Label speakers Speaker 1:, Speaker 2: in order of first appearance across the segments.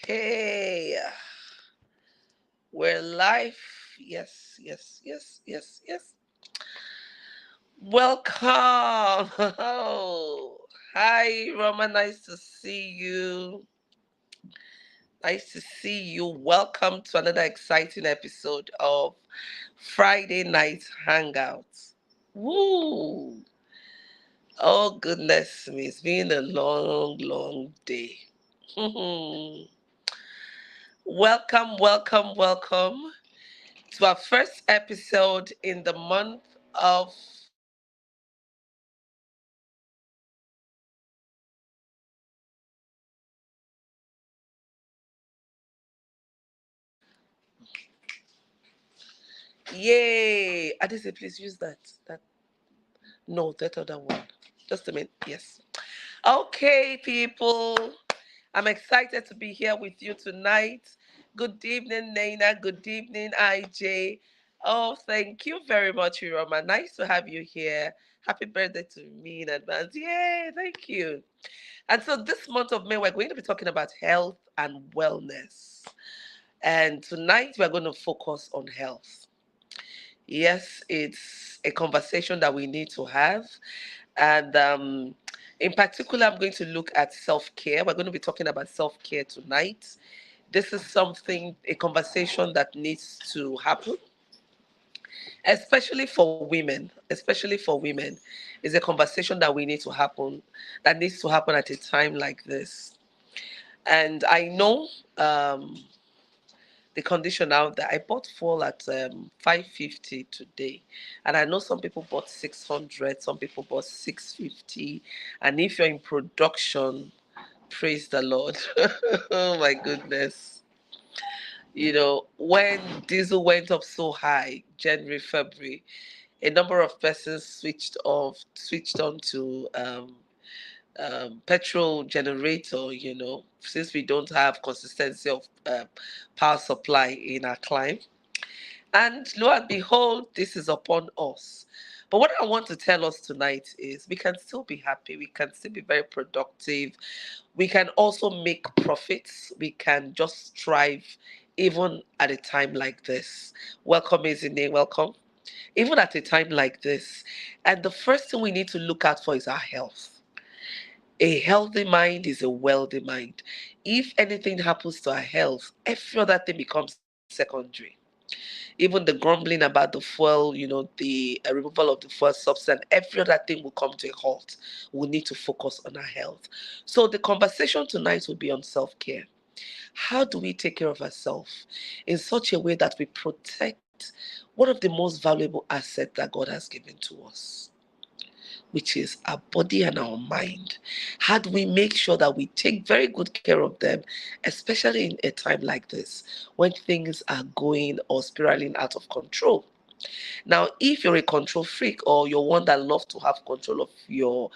Speaker 1: Hey, we're live. Yes, yes, yes, yes, yes. Welcome. Oh, hi, Roma. Nice to see you. Nice to see you. Welcome to another exciting episode of Friday Night Hangout. Woo! Oh, goodness me. It's been a long, long day. Welcome, welcome, welcome to our first episode in the month of Yay! Adese, please use that. No, that other one. Just a minute. Yes. Okay, people. I'm excited to be here with you tonight. Good evening, Naina. Good evening, IJ. Oh, thank you very much, Iroma. Nice to have you here. Happy birthday to me in advance. Yay, thank you. And so this month of May, we're going to be talking about health and wellness. And tonight we're going to focus on health. Yes, it's a conversation that we need to have. And in particular, I'm going to look at self care. We're going to be talking about self care tonight. This is something, a conversation that needs to happen, especially for women. Especially for women, is a conversation that we need to happen, that needs to happen at a time like this. And I know the condition out there. I bought fuel at 550 today, and I know some people bought 600, some people bought 650, and if you're in production, praise the Lord. Oh my goodness. When diesel went up so high, January, February, a number of persons switched on to petrol generator, since we don't have consistency of power supply in our climate. And lo and behold, this is upon us. But what I want to tell us tonight is we can still be happy, we can still be very productive, we can also make profits, we can just thrive even at a time like this. Welcome, Izine, welcome. Even at a time like this. And the first thing we need to look out for is our health. A healthy mind is a wealthy mind. If anything happens to our health, every other thing becomes secondary. Even the grumbling about the fuel, the removal of the fuel substance, every other thing will come to a halt. We need to focus on our health. So the conversation tonight will be on self-care. How do we take care of ourselves in such a way that we protect one of the most valuable assets that God has given to us, which is our body and our mind? How do we make sure that we take very good care of them, especially in a time like this when things are going or spiraling out of control? Now, if you're a control freak or you're one that loves to have control of your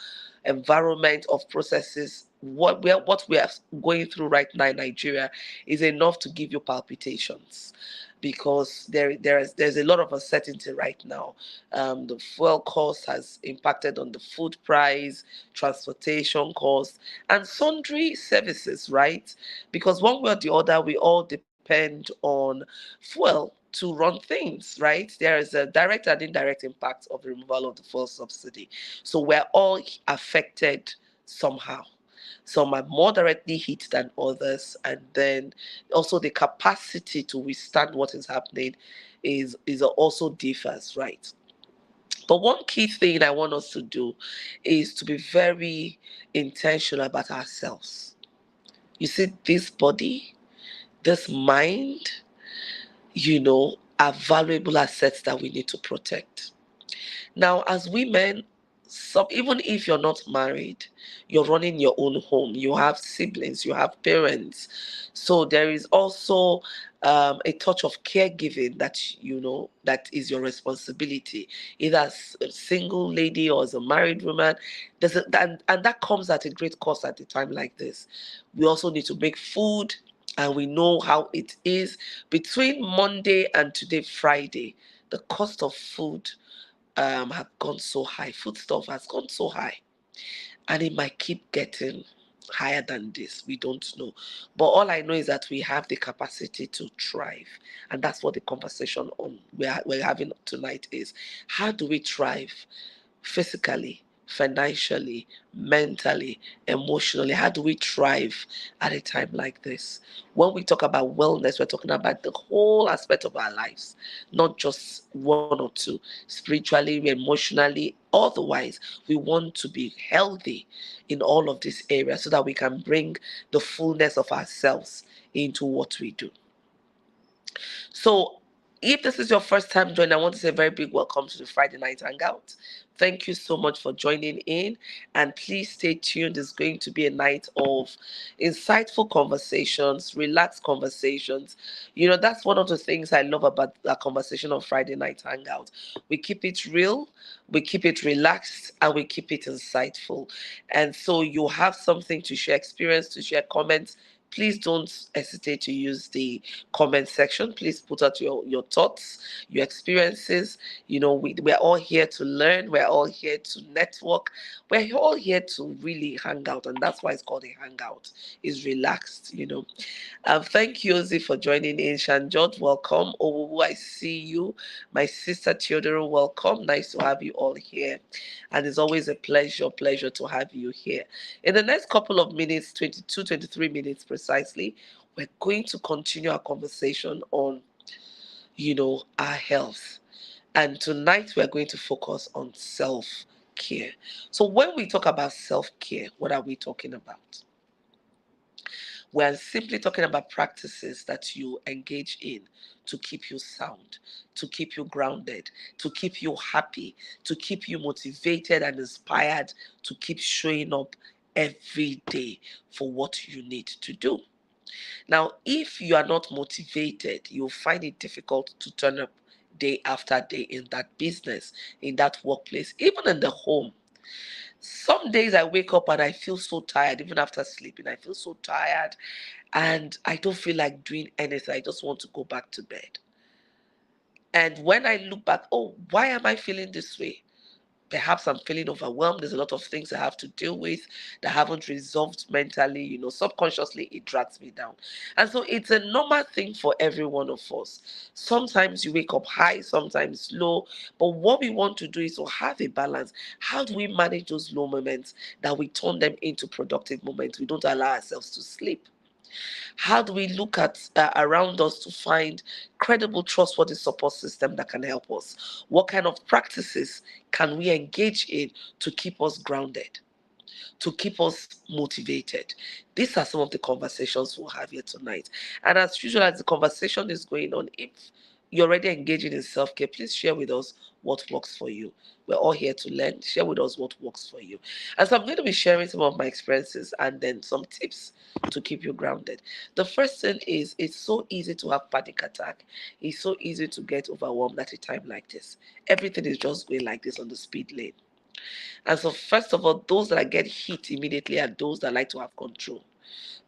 Speaker 1: environment, of processes, what we are going through right now in Nigeria is enough to give you palpitations, because there's a lot of uncertainty right now. The fuel cost has impacted on the food price, transportation costs, and sundry services, right? Because one way or the other, we all depend on fuel to run things, right? There is a direct and indirect impact of the removal of the fuel subsidy. So we're all affected somehow. Some are more directly hit than others, and then also the capacity to withstand what is happening is also differs, right? But one key thing I want us to do is to be very intentional about ourselves. You see, this body, this mind, are valuable assets that we need to protect. Now, as women, even if you're not married, you're running your own home, you have siblings, you have parents. So there is also a touch of caregiving that is your responsibility, either as a single lady or as a married woman. And that comes at a great cost at a time like this. We also need to make food, and we know how it is between Monday and today, Friday. The cost of food have gone so high. Foodstuff has gone so high, and it might keep getting. higher than this. We don't know. But all I know is that we have the capacity to thrive. And that's what the conversation on we're having tonight is. How do we thrive physically, financially, mentally, emotionally? How do we thrive at a time like this? When we talk about wellness, we're talking about the whole aspect of our lives, not just one or two. Spiritually, emotionally, otherwise, we want to be healthy in all of these areas so that we can bring the fullness of ourselves into what we do. So, if this is your first time joining, I want to say a very big welcome to the Friday Night Hangout. Thank you so much for joining in, and please stay tuned. It's going to be a night of insightful conversations, relaxed conversations. That's one of the things I love about a conversation on Friday Night Hangout. We keep it real, we keep it relaxed, and we keep it insightful. And so you have something to share, experience to share, comments. Please don't hesitate to use the comment section. Please put out your thoughts, your experiences. We're all here to learn, we're all here to network, we're all here to really hang out, and that's why it's called a hangout. It's relaxed. Thank you, Ozzy, for joining in. Shanjot, welcome. Owu, I see you. My sister Theodora, welcome. Nice to have you all here. And it's always a pleasure to have you here. In the next couple of minutes, 22, 23 minutes precisely, we're going to continue our conversation on, our health. And tonight we're going to focus on self-care. So when we talk about self-care, what are we talking about? We're simply talking about practices that you engage in to keep you sound, to keep you grounded, to keep you happy, to keep you motivated and inspired, to keep showing up every day for what you need to do. Now, if you are not motivated, you'll find it difficult to turn up day after day in that business, in that workplace, even in the home. Some days I wake up and I feel so tired, even after sleeping. I feel so tired and I don't feel like doing anything. I just want to go back to bed. And when I look back, oh, why am I feeling this way? Perhaps I'm feeling overwhelmed. There's a lot of things I have to deal with that haven't resolved mentally. Subconsciously, it drags me down. And so it's a normal thing for every one of us. Sometimes you wake up high, sometimes low. But what we want to do is to have a balance. How do we manage those low moments that we turn them into productive moments? We don't allow ourselves to sleep. How do we look at around us to find credible, trustworthy support system that can help us? What kind of practices can we engage in to keep us grounded, to keep us motivated? These are some of the conversations we'll have here tonight. And as usual, as the conversation is going on, if you're already engaging in self-care, please share with us what works for you. We're all here to learn. Share with us what works for you. And so I'm going to be sharing some of my experiences and then some tips to keep you grounded. The first thing is it's so easy to have panic attack. It's so easy to get overwhelmed at a time like this. Everything is just going like this on the speed lane. And so, first of all, those that get hit immediately are those that like to have control,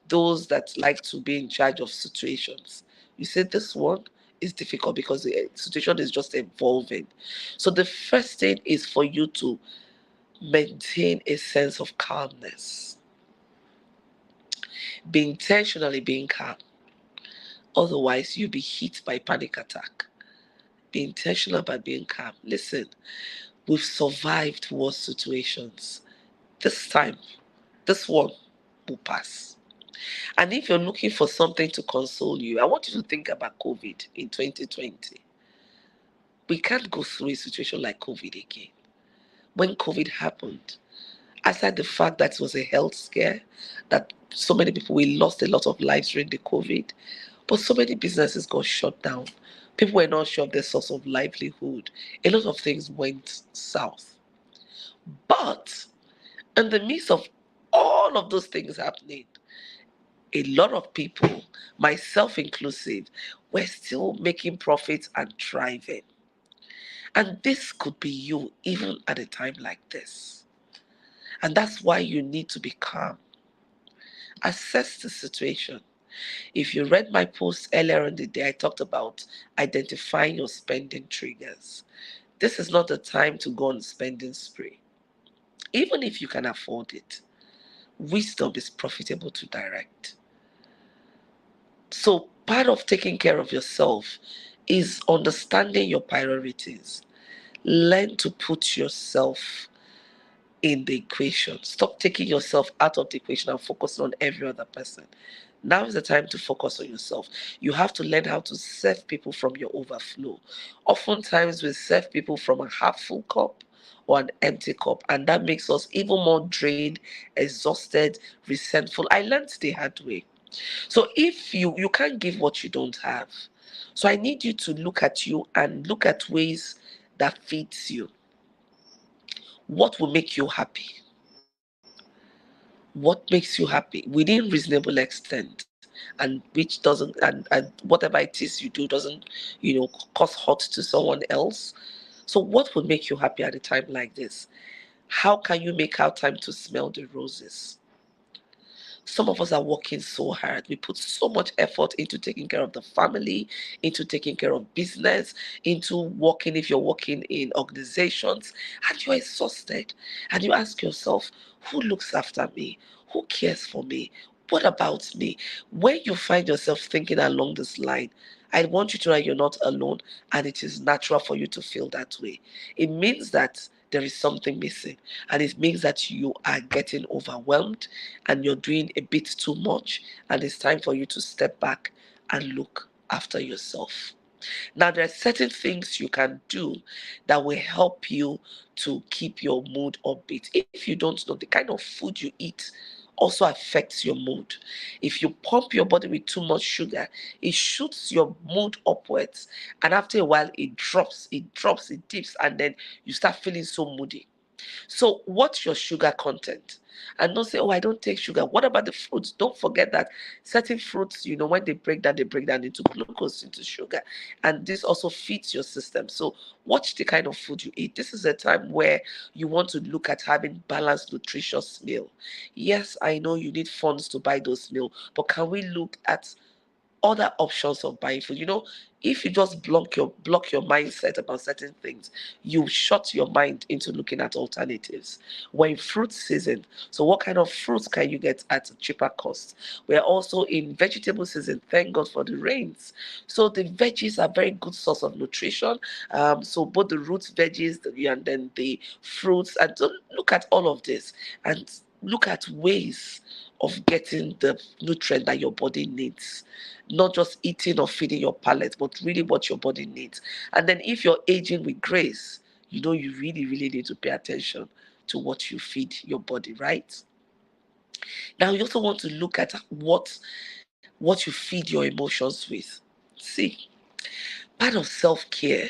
Speaker 1: those that like to be in charge of situations. You say this one is difficult because the situation is just evolving. So, the first thing is for you to maintain a sense of calmness, be intentionally being calm. Otherwise, you'll be hit by panic attack. Be intentional about being calm. Listen, we've survived worse situations. This time, this one will pass. And if you're looking for something to console you, I want you to think about COVID in 2020. We can't go through a situation like COVID again. When COVID happened, aside the fact that it was a health scare, that so many people, we lost a lot of lives during the COVID, but so many businesses got shut down. People were not sure of their source of livelihood. A lot of things went south. But in the midst of all of those things happening, a lot of people, myself inclusive, were still making profits and thriving. And this could be you even at a time like this. And that's why you need to be calm. Assess the situation. If you read my post earlier in the day, I talked about identifying your spending triggers. This is not the time to go on spending spree, even if you can afford it. wisdom is profitable to direct. So, part of taking care of yourself is understanding your priorities. Learn to put yourself in the equation. Stop taking yourself out of the equation and focusing on every other person. Now is the time to focus on yourself. You have to learn how to serve people from your overflow. Oftentimes, we serve people from a half full cup or an empty cup, and that makes us even more drained, exhausted, resentful. I learned the hard way. So if you can't give what you don't have, so I need you to look at you and look at ways that fits you. What will make you happy? What makes you happy within reasonable extent, and which doesn't, and whatever it is you do doesn't, cause hurt to someone else. So what would make you happy at a time like this? How can you make out time to smell the roses? Some of us are working so hard. We put so much effort into taking care of the family, into taking care of business, into working if you're working in organizations, and you're exhausted. And you ask yourself, who looks after me? Who cares for me? What about me? When you find yourself thinking along this line, I want you to know you're not alone, and it is natural for you to feel that way. It means that there is something missing, and it means that you are getting overwhelmed and you're doing a bit too much, and it's time for you to step back and look after yourself. Now, there are certain things you can do that will help you to keep your mood upbeat. If you don't know, the kind of food you eat also affects your mood. If you pump your body with too much sugar, it shoots your mood upwards, and after a while, it dips, and then you start feeling so moody. So, what's your sugar content? And don't say, oh, I don't take sugar. What about the fruits? Don't forget that certain fruits, when they break down into glucose, into sugar. And this also feeds your system. So, watch the kind of food you eat. This is a time where you want to look at having balanced, nutritious meal. Yes, I know you need funds to buy those meal, but can we look at other options of buying food? If you just block your mindset about certain things, you shut your mind into looking at alternatives. We're in fruit season, so what kind of fruits can you get at a cheaper cost? We're also in vegetable season. Thank God for the rains. So the veggies are very good source of nutrition. So both the roots veggies and then the fruits, and so look at all of this and look at ways of getting the nutrient that your body needs, not just eating or feeding your palate, but really what your body needs. And then if you're aging with grace, you really, really need to pay attention to what you feed your body, right? Now you also want to look at what you feed your emotions with. See, part of self-care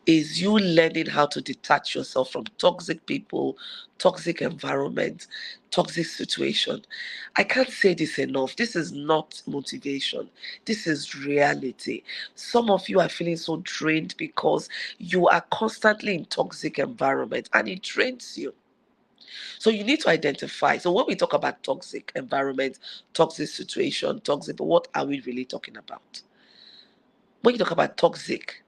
Speaker 1: is you learning how to detach yourself from toxic people, toxic environment, toxic situation. I can't say this enough. This is not motivation. This is reality. Some of you are feeling so drained because you are constantly in toxic environment and it drains you. So you need to identify. So when we talk about toxic environment, toxic situation, toxic, what are we really talking about? When you talk about toxic,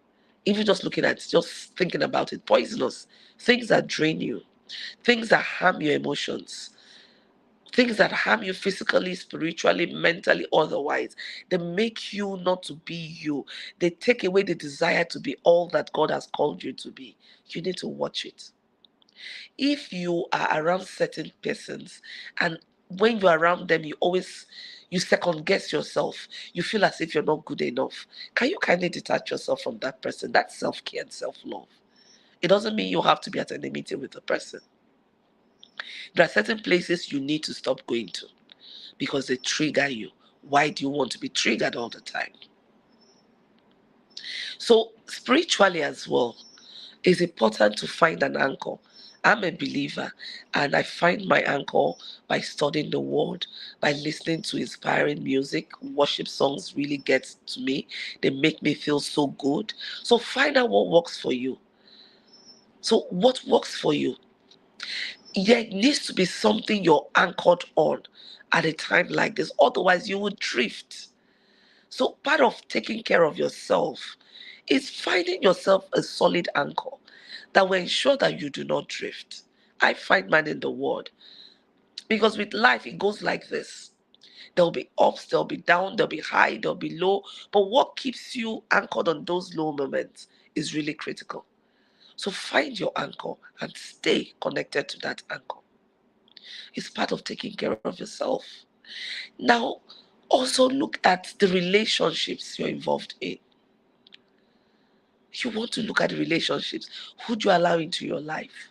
Speaker 1: even just looking at, just thinking about it, poisonous, things that drain you, things that harm your emotions, things that harm you physically, spiritually, mentally, otherwise. They make you not to be you. They take away the desire to be all that God has called you to be. You need to watch it. If you are around certain persons, and when you're around them, you second guess yourself, you feel as if you're not good enough, can you kindly detach yourself from that person? That's self-care and self-love. It doesn't mean you have to be at any meeting with the person. There are certain places you need to stop going to because they trigger you. Why do you want to be triggered all the time? So spiritually as well, it's important to find an anchor. I'm a believer, and I find my anchor by studying the word, by listening to inspiring music. Worship songs really get to me. They make me feel so good. So find out what works for you. So what works for you? There needs to be something you're anchored on at a time like this. Otherwise, you would drift. So part of taking care of yourself is finding yourself a solid anchor that will ensure that you do not drift. I find mine in the word. Because with life, it goes like this. There'll be ups, there'll be down, there'll be high, there'll be low. But what keeps you anchored on those low moments is really critical. So find your anchor and stay connected to that anchor. It's part of taking care of yourself. Now, also look at the relationships you're involved in. You want to look at the relationships. Who do you allow into your life?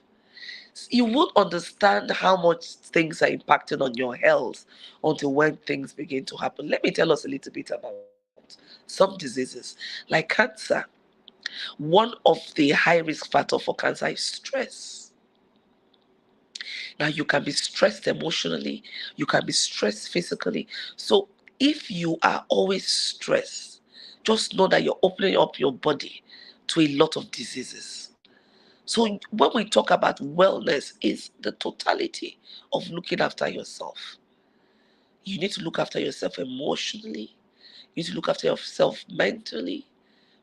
Speaker 1: You won't understand how much things are impacting on your health until when things begin to happen. Let me tell us a little bit about some diseases like cancer. One of the high risk factor for cancer is stress. Now, you can be stressed emotionally, you can be stressed physically. So, if you are always stressed, just know that you're opening up your body to a lot of diseases. So, when we talk about wellness, is the totality of looking after yourself. You need to look after yourself emotionally, you need to look after yourself mentally,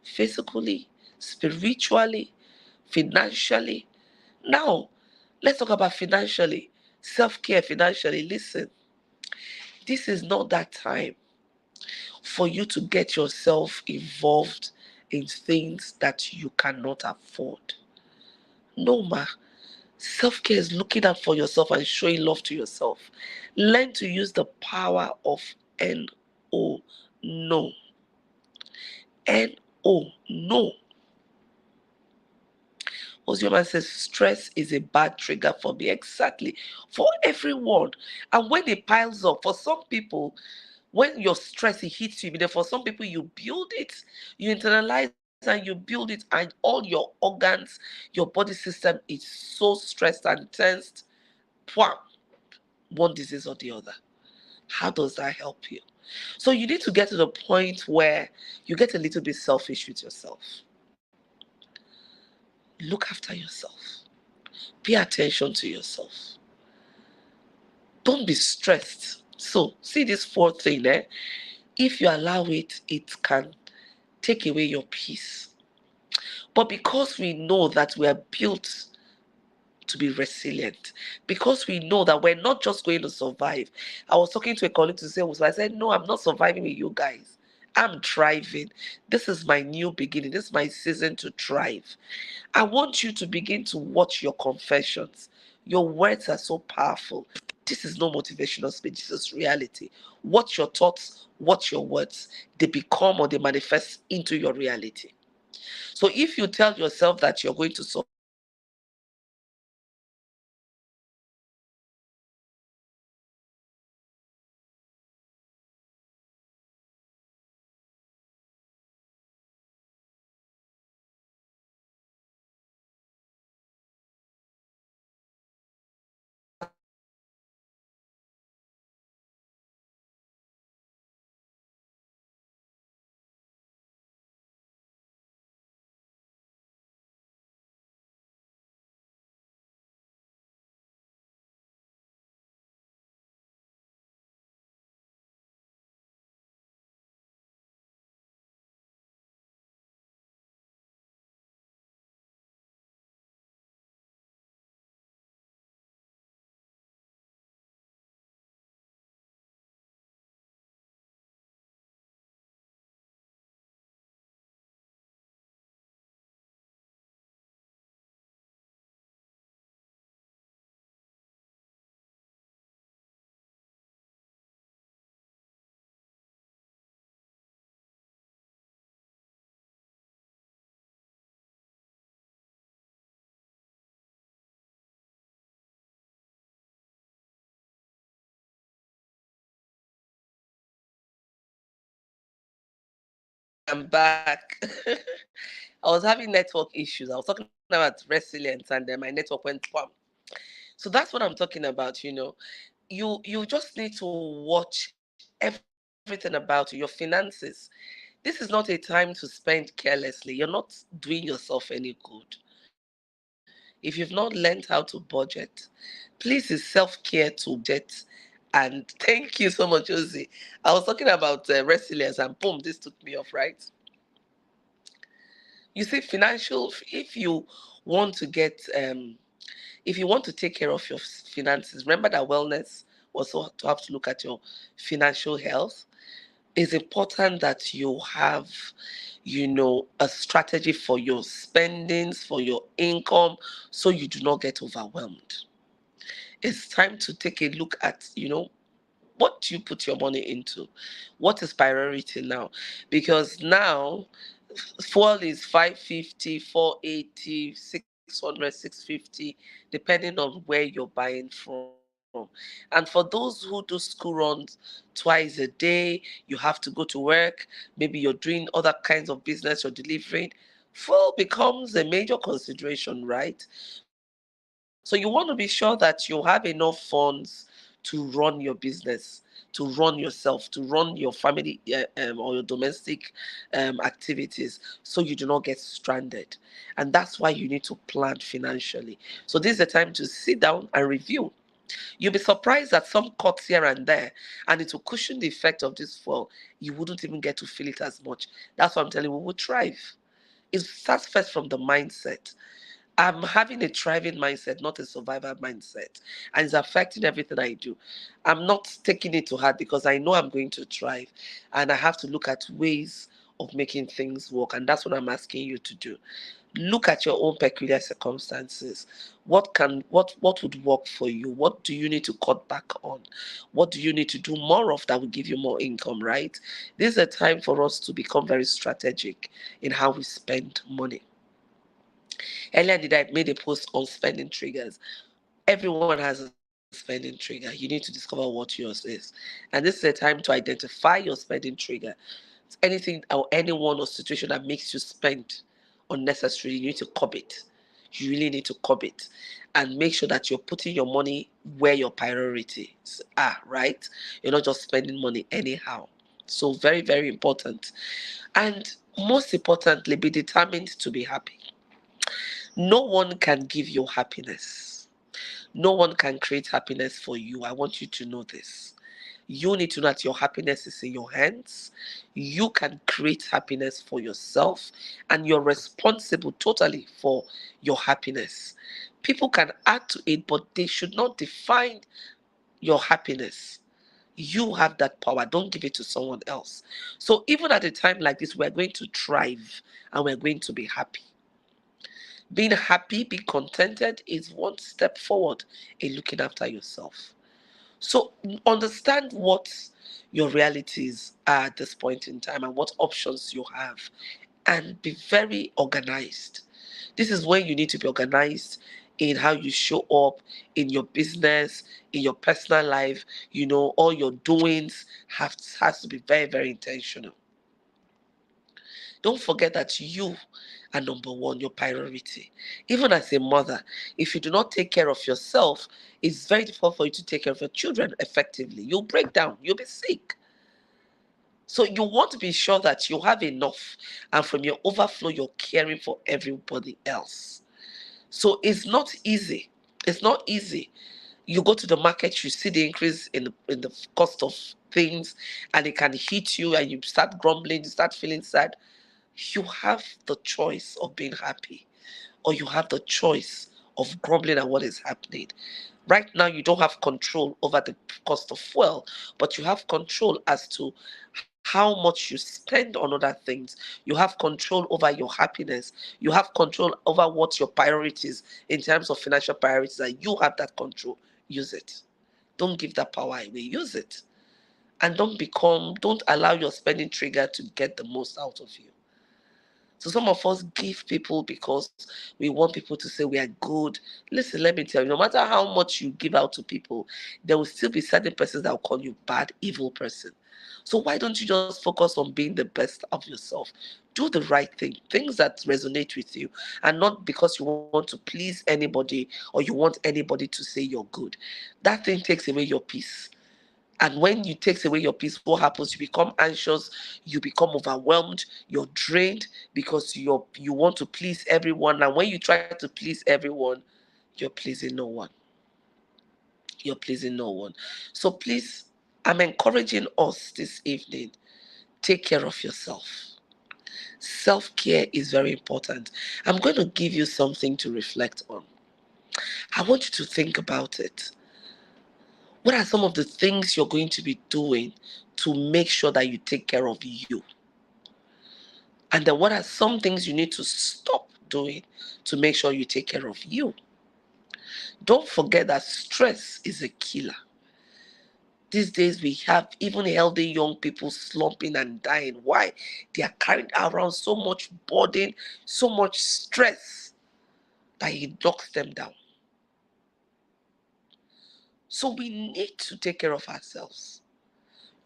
Speaker 1: physically, spiritually, financially. Now, let's talk about financially. Self care financially. Listen, this is not that time for you to get yourself involved in things that you cannot afford. No, ma. Self care is looking out for yourself and showing love to yourself. Learn to use the power of NO. No. NO. No. Osioman says stress is a bad trigger for me. Exactly. For everyone. And when it piles up, for some people, when your stress it hits you, but for some people you build it, you internalize and you build it, and all your organs, your body system is so stressed and tensed. Wham, one disease or the other. How does that help you? So you need to get to the point where you get a little bit selfish with yourself. Look after yourself. Pay attention to yourself. Don't be stressed. So see this fourth thing there. If you allow it, it can take away your peace. But because we know that we are built to be resilient, because we know that we're not just going to survive. I was talking to a colleague to say, I said, no, I'm not surviving with you guys. I'm thriving. This is my new beginning. This is my season to thrive. I want you to begin to watch your confessions. Your words are so powerful. This is no motivational speech, this is reality. Watch your thoughts, watch your words. They become or they manifest into your reality. So if you tell yourself that you're going to survive, you will survive. If you tell yourself that you're going to thrive, you will thrive. If you tell yourself that you're going to succeed, you will succeed. If you tell yourself that you're going to prosper, you will prosper. If you tell yourself that you're going to prosper, you will prosper. If you tell yourself that you're going to prosper, you will prosper. If you tell yourself that you're going to prosper, you will prosper. Okay, I'm back. I was having network issues. I was talking about resilience and then my network went bam. So that's what I'm talking about, You just need to watch everything about you, your finances. This is not a time to spend carelessly. You're not doing yourself any good. If you've not learned how to budget, please, it's self-care to budget. And thank you so much, Josie. I was talking about resilience and boom, this took me off, right? You see, financial, if you want to get If you want to take care of your finances, remember that wellness also to have to look at your financial health. It's important that you have, a strategy for your spendings, for your income, so you do not get overwhelmed. It's time to take a look at, what do you put your money into? What is priority now? Because now fuel is 550, 480, 600, 650, depending on where you're buying from. And for those who do school runs twice a day, you have to go to work, maybe you're doing other kinds of business you're delivering, fuel becomes a major consideration, right? So you want to be sure that you have enough funds to run your business, to run yourself, to run your family or your domestic activities, so you do not get stranded. And that's why you need to plan financially. So this is the time to sit down and review. You'll be surprised at some cuts here and there, and it will cushion the effect of this fall. You wouldn't even get to feel it as much. That's what I'm telling you, we will thrive. It starts first from the mindset. I'm having a thriving mindset, not a survivor mindset. And it's affecting everything I do. I'm not taking it to heart because I know I'm going to thrive. And I have to look at ways of making things work. And that's what I'm asking you to do. Look at your own peculiar circumstances. What would work for you? What do you need to cut back on? What do you need to do more of that will give you more income, right? This is a time for us to become very strategic in how we spend money. Earlier did I made a post on spending triggers. Everyone has a spending trigger. You need to discover what yours is. And this is a time to identify your spending trigger. Anything or anyone or situation that makes you spend unnecessarily, you need to curb it. You really need to curb it. And make sure that you're putting your money where your priorities are, right? You're not just spending money anyhow. So very, very important. And most importantly, be determined to be happy. No one can give you happiness. No one can create happiness for you. I want you to know this. You need to know that your happiness is in your hands. You can create happiness for yourself, and you're responsible totally for your happiness. People can add to it, but they should not define your happiness. You have that power. Don't give it to someone else. So, even at a time like this, we're going to thrive and we're going to be happy. Being happy, being contented is one step forward in looking after yourself. So understand what your realities are at this point in time and what options you have, and be very organized. This is when you need to be organized in how you show up in your business, in your personal life. All your doings has to be very, very intentional. Don't forget that you are number one, your priority. Even as a mother, if you do not take care of yourself, it's very difficult for you to take care of your children effectively. You'll break down, you'll be sick. So you want to be sure that you have enough, and from your overflow, you're caring for everybody else. So it's not easy. It's not easy. You go to the market, you see the increase in the cost of things, and it can hit you, and you start grumbling, you start feeling sad. You have the choice of being happy, or you have the choice of grumbling at what is happening. Right now, you don't have control over the cost of fuel, but you have control as to how much you spend on other things. You have control over your happiness. You have control over what your priorities in terms of financial priorities are. You have that control. Use it. Don't give that power away. Use it. And don't allow your spending trigger to get the most out of you. So some of us give people because we want people to say we are good. Listen, let me tell you, no matter how much you give out to people, there will still be certain persons that will call you bad, evil person. So why don't you just focus on being the best of yourself? Do the right thing, things that resonate with you, and not because you want to please anybody or you want anybody to say you're good. That thing takes away your peace. And when you takes away your peace, what happens? You become anxious, you become overwhelmed, you're drained because you want to please everyone. And when you try to please everyone, you're pleasing no one. You're pleasing no one. So please, I'm encouraging us this evening, take care of yourself. Self-care is very important. I'm going to give you something to reflect on. want you to think about it. What are some of the things you're going to be doing to make sure that you take care of you? And then what are some things you need to stop doing to make sure you take care of you? Don't forget that stress is a killer. These days we have even healthy young people slumping and dying. Why? They are carrying around so much burden, so much stress that it knocks them down. So we need to take care of ourselves.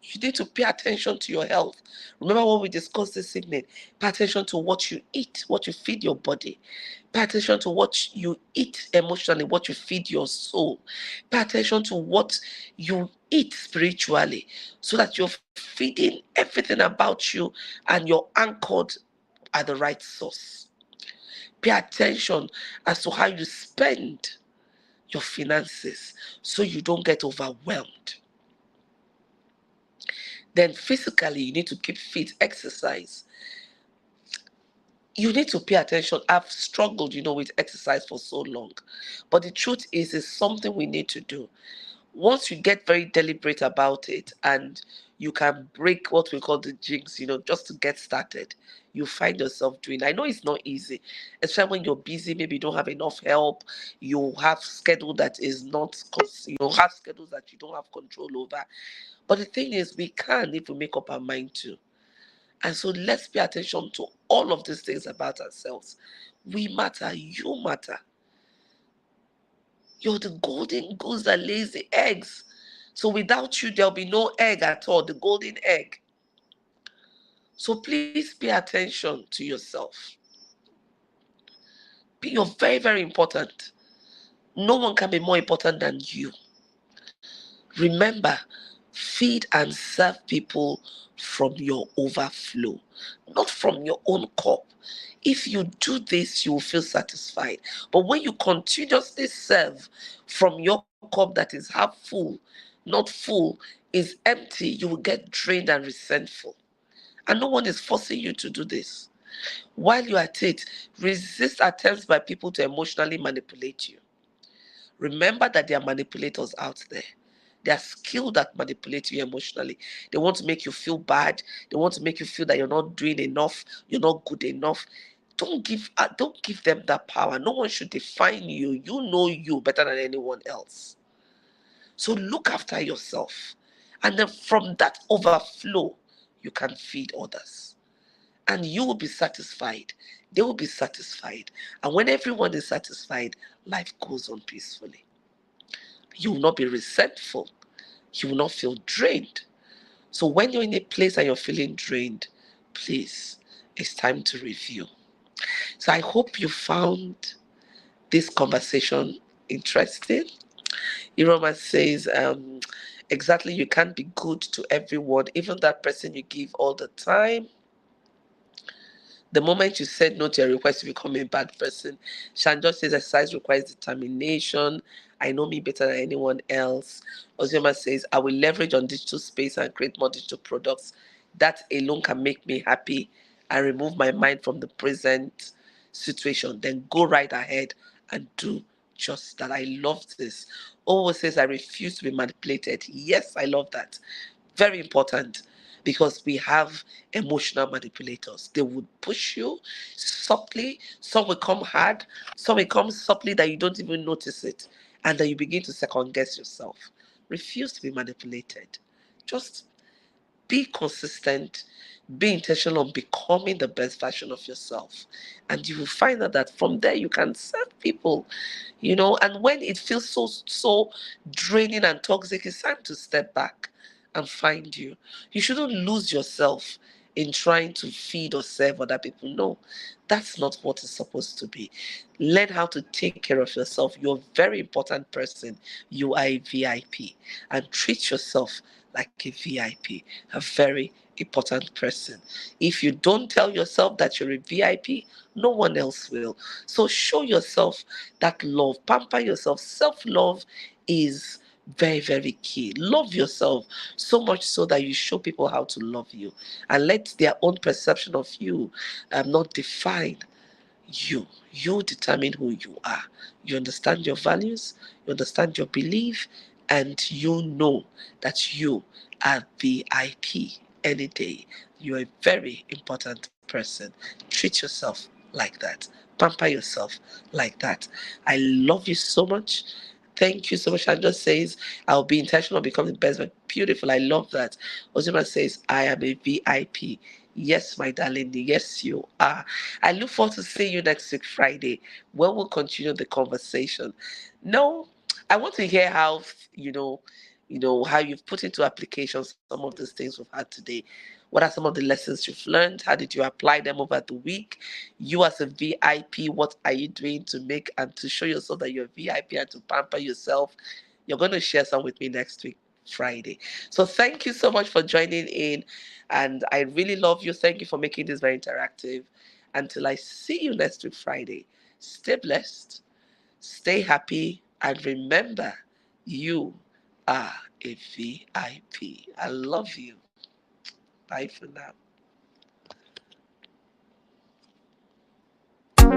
Speaker 1: You need to pay attention to your health. Remember what we discussed this evening. Pay attention to what you eat, what you feed your body. Pay attention to what you eat emotionally, what you feed your soul. Pay attention to what you eat spiritually, so that you're feeding everything about you and you're anchored at the right source. Pay attention as to how you spend your finances so you don't get overwhelmed. Then physically, you need to keep fit, exercise. You need to pay attention. I've struggled, with exercise for so long. But the truth is, it's something we need to do. Once you get very deliberate about it and you can break what we call the jinx, just to get started, you find yourself doing. I know it's not easy, especially when you're busy, maybe you don't have enough help, you have schedule that is not, have schedules that you don't have control over. But the thing is, we can if we make up our mind to. And so let's pay attention to all of these things about ourselves. We matter, you matter. You're the golden goose that lays the eggs. So without you, there'll be no egg at all, the golden egg. So please pay attention to yourself. You're very, very important. No one can be more important than you. Remember, feed and serve people from your overflow, not from your own cup. If you do this, you will feel satisfied. But when you continuously serve from your cup that is half full, not full, is empty, you will get drained and resentful. And no one is forcing you to do this. While you're at it, resist attempts by people to emotionally manipulate you. Remember that there are manipulators out there. They are skilled at manipulating you emotionally. They want to make you feel bad. They want to make you feel that you're not doing enough, you're not good enough. Don't give them that power. No one should define you. You know you better than anyone else. So look after yourself. And then from that overflow, you can feed others. And you will be satisfied. They will be satisfied. And when everyone is satisfied, life goes on peacefully. You will not be resentful. You will not feel drained. So when you're in a place and you're feeling drained, please, it's time to review. So I hope you found this conversation interesting. Iroma says, exactly, you can't be good to everyone, even that person you give all the time. The moment you said no to a request, you become a bad person. Shanjo says exercise requires determination. I know me better than anyone else. Ozioma says, I will leverage on digital space and create more digital products. That alone can make me happy and remove my mind from the present situation. Then go right ahead and do just that. I love this. Owo says, I refuse to be manipulated. Yes, I love that. Very important, because we have emotional manipulators. They would push you softly. Some will come hard. Some will come softly that you don't even notice it. And then you begin to second guess yourself. Refuse to be manipulated. Just be consistent, be intentional on becoming the best version of yourself. And you will find out that from there you can serve people, and when it feels so draining and toxic, it's time to step back and find you. You shouldn't lose yourself in trying to feed or serve other people. No, that's not what it's supposed to be. Learn how to take care of yourself. You're a very important person. You are a VIP, and treat yourself like a VIP, a very important person. If you don't tell yourself that you're a VIP, no one else will. So show yourself that love, pamper yourself. Self-love is very, very key. Love yourself so much so that you show people how to love you, and let their own perception of you not define You determine who you are. You understand your values, you understand your belief, and you know that you are VIP any day. You're a very important person. Treat yourself like that. Pamper yourself like that. I love you so much. Thank you so much. Shanda says, I'll be intentional, becoming the best, but beautiful. I love that. Ozima says, I am a VIP. Yes, my darling. Yes, you are. I look forward to seeing you next week, Friday, when we'll continue the conversation. No, I want to hear how, how you've put into application some of these things we've had today. What are some of the lessons you've learned? How did you apply them over the week? You as a VIP, what are you doing to make and to show yourself that you're a VIP and to pamper yourself? You're going to share some with me next week, Friday. So thank you so much for joining in. And I really love you. Thank you for making this very interactive. Until I see you next week, Friday, stay blessed, stay happy, and remember, you are a VIP. I love you. Bye for now.